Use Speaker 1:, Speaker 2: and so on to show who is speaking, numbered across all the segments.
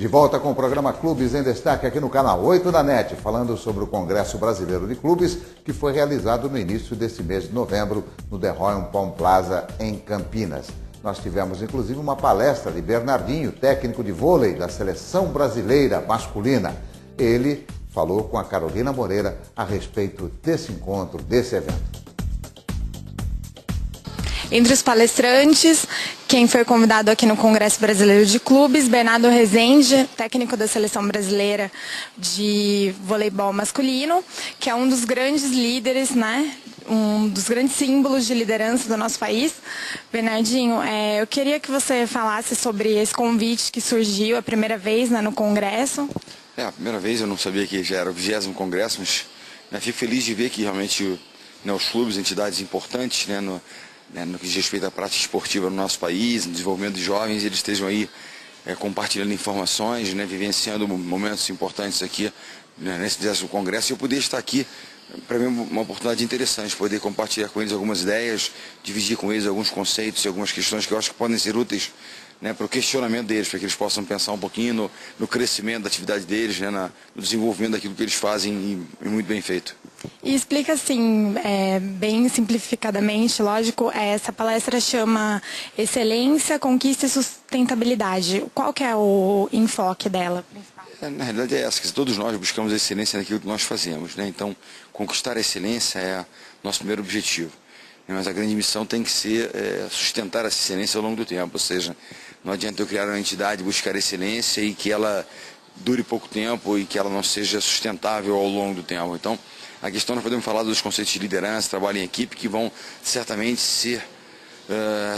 Speaker 1: De volta com o programa Clubes em Destaque aqui no canal 8 da NET, falando sobre o Congresso Brasileiro de Clubes, que foi realizado no início desse mês de novembro no The Royal Palm Plaza, em Campinas. Nós tivemos inclusive uma palestra de Bernardinho, técnico de vôlei da Seleção Brasileira Masculina. Ele falou com a Carolina Moreira a respeito desse encontro, desse evento.
Speaker 2: Entre os palestrantes, quem foi convidado aqui no Congresso Brasileiro de Clubes, Bernardo Rezende, técnico da Seleção Brasileira de Voleibol Masculino, que é um dos grandes líderes, né? Um dos grandes símbolos de liderança do nosso país. Bernardinho, eu queria que você falasse sobre esse convite que surgiu a primeira vez, né, no Congresso.
Speaker 3: A primeira vez eu não sabia que já era o 20º Congresso, mas fico feliz de ver que realmente os clubes, entidades importantes, no que diz respeito à prática esportiva no nosso país, no desenvolvimento de jovens, eles estejam aí compartilhando informações, vivenciando momentos importantes aqui nesse 20º Congresso. E eu poder estar aqui, para mim, uma oportunidade interessante, poder compartilhar com eles algumas ideias, dividir com eles alguns conceitos e algumas questões que eu acho que podem ser úteis para o questionamento deles, para que eles possam pensar um pouquinho no crescimento da atividade deles, no desenvolvimento daquilo que eles fazem e muito bem feito.
Speaker 2: E explica assim, bem simplificadamente, lógico, essa palestra chama Excelência, Conquista e Sustentabilidade. Qual que é o enfoque dela?
Speaker 3: Na realidade é essa, que todos nós buscamos a excelência naquilo que nós fazemos. Então, conquistar a excelência é nosso primeiro objetivo. Mas a grande missão tem que ser sustentar essa excelência ao longo do tempo, ou seja, não adianta eu criar uma entidade, buscar excelência e que ela dure pouco tempo e que ela não seja sustentável ao longo do tempo. Então, a questão nós podemos falar dos conceitos de liderança, trabalho em equipe, que vão certamente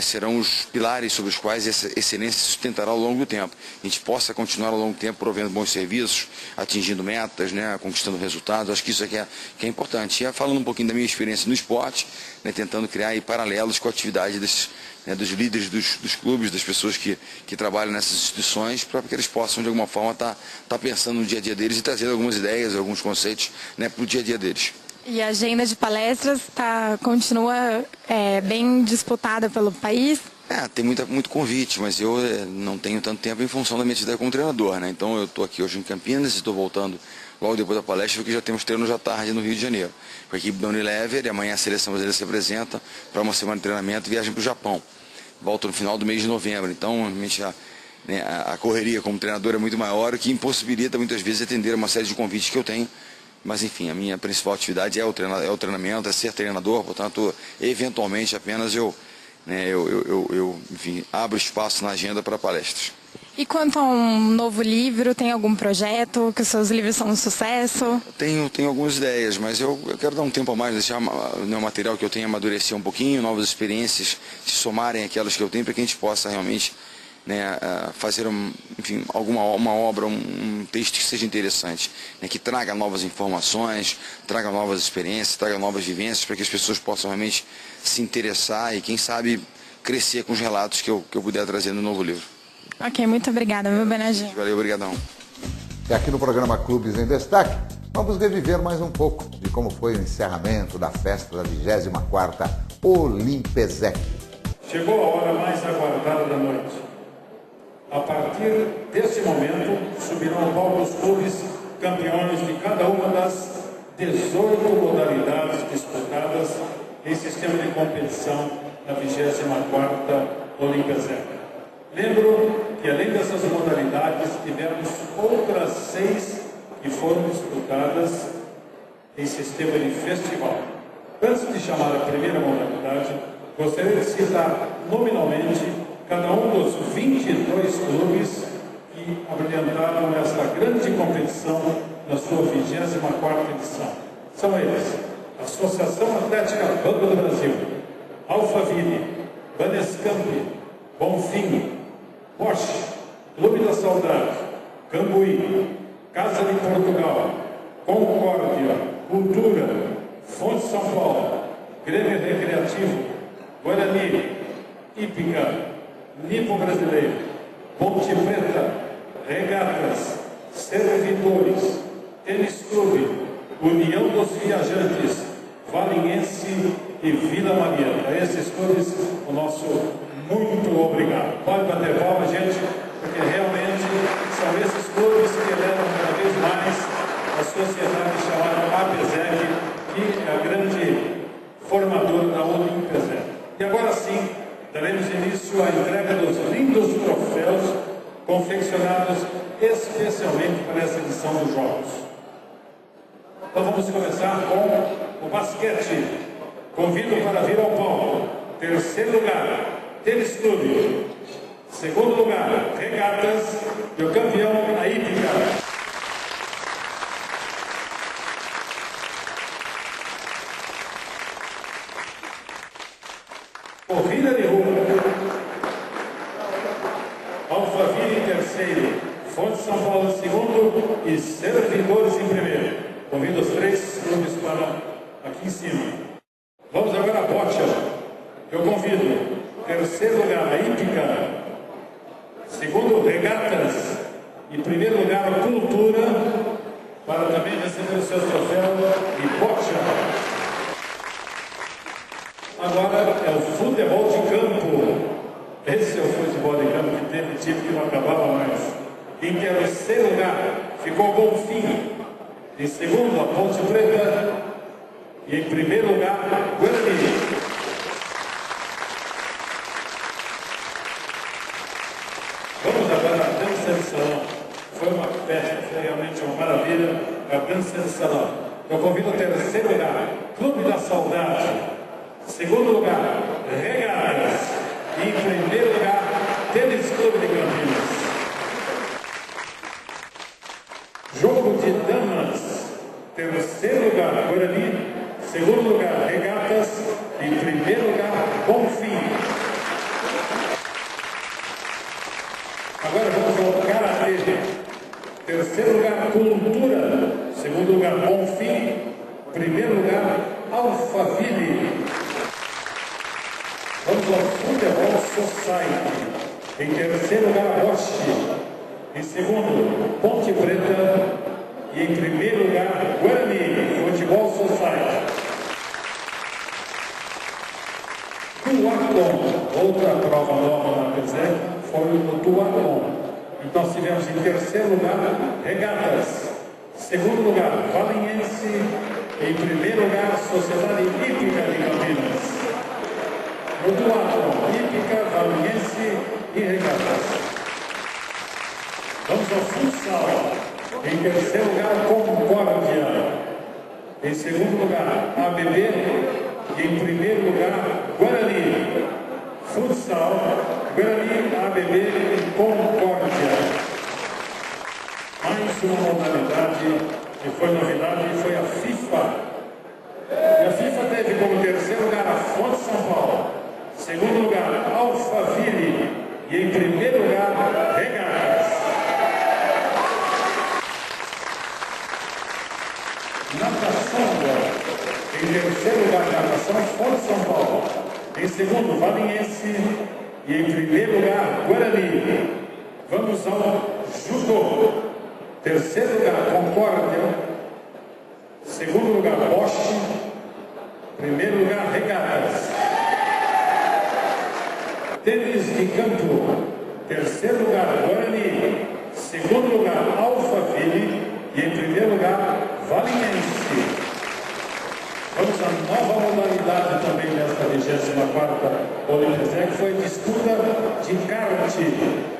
Speaker 3: serão os pilares sobre os quais essa excelência se sustentará ao longo do tempo. A gente possa continuar ao longo do tempo provendo bons serviços, atingindo metas, conquistando resultados. Acho que isso que é importante. E falando um pouquinho da minha experiência no esporte, tentando criar aí paralelos com a atividade dos líderes dos clubes, das pessoas que trabalham nessas instituições, para que eles possam de alguma forma estar pensando no dia a dia deles e trazendo algumas ideias, alguns conceitos para o dia a dia deles.
Speaker 2: E a agenda de palestras continua bem disputada pelo país?
Speaker 3: Tem muito convite, mas eu não tenho tanto tempo em função da minha atividade como treinador. Então eu estou aqui hoje em Campinas e estou voltando logo depois da palestra, porque já temos treinos à tarde no Rio de Janeiro. Com a equipe da Unilever, e amanhã a Seleção Brasileira se apresenta para uma semana de treinamento e viagem para o Japão. Volto no final do mês de novembro. Então, realmente, a correria como treinador é muito maior, o que impossibilita muitas vezes atender uma série de convites que eu tenho. Mas, enfim, a minha principal atividade é o treinamento, é ser treinador, portanto, eventualmente apenas eu abro espaço na agenda para palestras.
Speaker 2: E quanto a um novo livro, tem algum projeto, que os seus livros são um sucesso?
Speaker 3: Tenho algumas ideias, mas eu quero dar um tempo a mais, deixar o material que eu tenho amadurecer um pouquinho, novas experiências se somarem àquelas que eu tenho, para que a gente possa realmente fazer uma obra, um texto que seja interessante, que traga novas informações, traga novas experiências, traga novas vivências, para que as pessoas possam realmente se interessar e, quem sabe, crescer com os relatos que eu puder trazer no novo livro.
Speaker 2: Ok, muito obrigada, meu Bernardinho.
Speaker 3: Valeu, obrigadão.
Speaker 1: E aqui no programa Clubes em Destaque, vamos reviver mais um pouco de como foi o encerramento da festa da 24ª Olimpesec.
Speaker 4: Chegou a hora mais aguardada da noite. A partir desse momento, subirão ao palco os clubes campeões de cada uma das 18 modalidades disputadas em sistema de competição na 24ª Olimpesec. Lembro que, além dessas modalidades, tivemos outras 6 que foram disputadas em sistema de festival. Antes de chamar a primeira modalidade, gostaria de citar nominalmente cada um dos 22 clubes que abrilhantaram esta grande competição na sua 24ª edição. São eles: Associação Atlética Banco do Brasil, Alphaville, Banescamp, Bonfim, Bosch, Clube da Saudade, Cambuí, Casa de Portugal, Concórdia, Cultura, Fonte São Paulo, Grêmio Recreativo, Guarani, Hípica, Nipo Brasileiro, Ponte Preta, Regatas, Servidores, Tênis Clube, União dos Viajantes, Valinhense e Vila Mariana. A esses clubes, o nosso muito obrigado. Pode bater palma, gente, porque realmente São esses clubes que elevam cada vez mais a sociedade chamada APESEC, que é a grande formadora da Olimpesec. E agora sim, daremos início à entrega dos lindos troféus confeccionados especialmente para essa edição dos Jogos. Então vamos começar com o basquete. Convido para vir ao palco. Terceiro lugar, Tênis Clube. Segundo lugar, Regatas. E o campeão, a Hípica. Corrida de rua. Alphaville em terceiro, Fonte São Paulo em segundo e Servidores em primeiro. Convido os três clubes para aqui em cima. Vamos agora a bocha. Eu convido, terceiro lugar, a Hípica. Segundo, Regatas. E primeiro lugar, a Cultura, para também receber o seu troféu e bocha. Agora é o futebol de campo. Esse é o futebol de campo que teve time que não acabava mais. Em terceiro lugar ficou Bonfim. Em segundo, a Ponte Preta. E em primeiro lugar, Guarani. Vamos agora à dança de salão. Foi uma festa, foi realmente uma maravilha a dança de salão. Eu convido o terceiro lugar, Clube da Saudade. Segundo lugar, Regatas. E em primeiro lugar, Tênis Clube de Campinas. Jogo de damas. Terceiro lugar, Guarani. Segundo lugar, Regatas. E em primeiro lugar, Bonfim. Agora vamos ao Karatê. Terceiro lugar, Cultura. Segundo lugar, Bonfim. Primeiro lugar, Alphaville. Vamos ao Futebol Society. Em terceiro lugar, Roche. Em segundo, Ponte Preta. E em primeiro lugar, Guarani. Futebol Society. Duathlon. Outra prova nova na APESEC foi o Duathlon. Então tivemos em terceiro lugar, Regatas. Segundo lugar, Valiense. Em primeiro lugar, Sociedade Hípica de Campinas. No duathlon, Hípica, Valiense e Regatas. Vamos ao futsal. Em terceiro lugar, Concórdia. Em segundo lugar, ABB. E em primeiro lugar, Guarani. Futsal, Guarani, ABB e Concórdia. Mais uma modalidade que foi novidade foi a FIFA. E a FIFA teve como terceiro lugar a Fonte São Paulo. Segundo lugar, Alphaville. E em primeiro lugar, Regatas. Natação agora. Em terceiro lugar, natação, Fonte São Paulo. Em segundo, Valiense. E em primeiro lugar, Guarani. Vamos ao judô. Terceiro lugar, Concórdia. Segundo lugar, Bosch. Primeiro lugar, Regatas. Tênis de campo. Terceiro lugar, Guarani. Segundo lugar, Alphaville. E em primeiro lugar, Valiense. Vamos à nova modalidade também desta 24ª Olimpesec, que foi disputa de kart.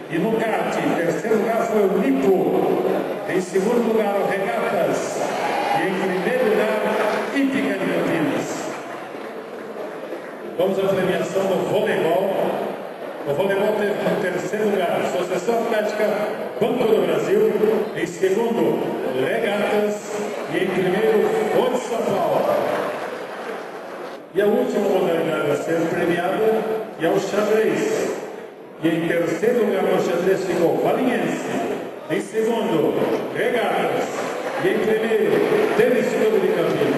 Speaker 4: E no kart, em terceiro lugar foi o Nipo. Em segundo lugar, o Regatas. E em primeiro lugar, Hípica de Campinas. Vamos à premiação do voleibol. O voleibol teve em terceiro lugar a Associação Atlética Banco do Brasil. Em segundo, Regatas. E em primeiro, Fonte São Paulo. E a última modalidade a ser premiada é o xadrez. E em terceiro lugar no xadrez ficou Valiense. Em segundo, Regatas. E em primeiro, Tênis Clube de Campinas.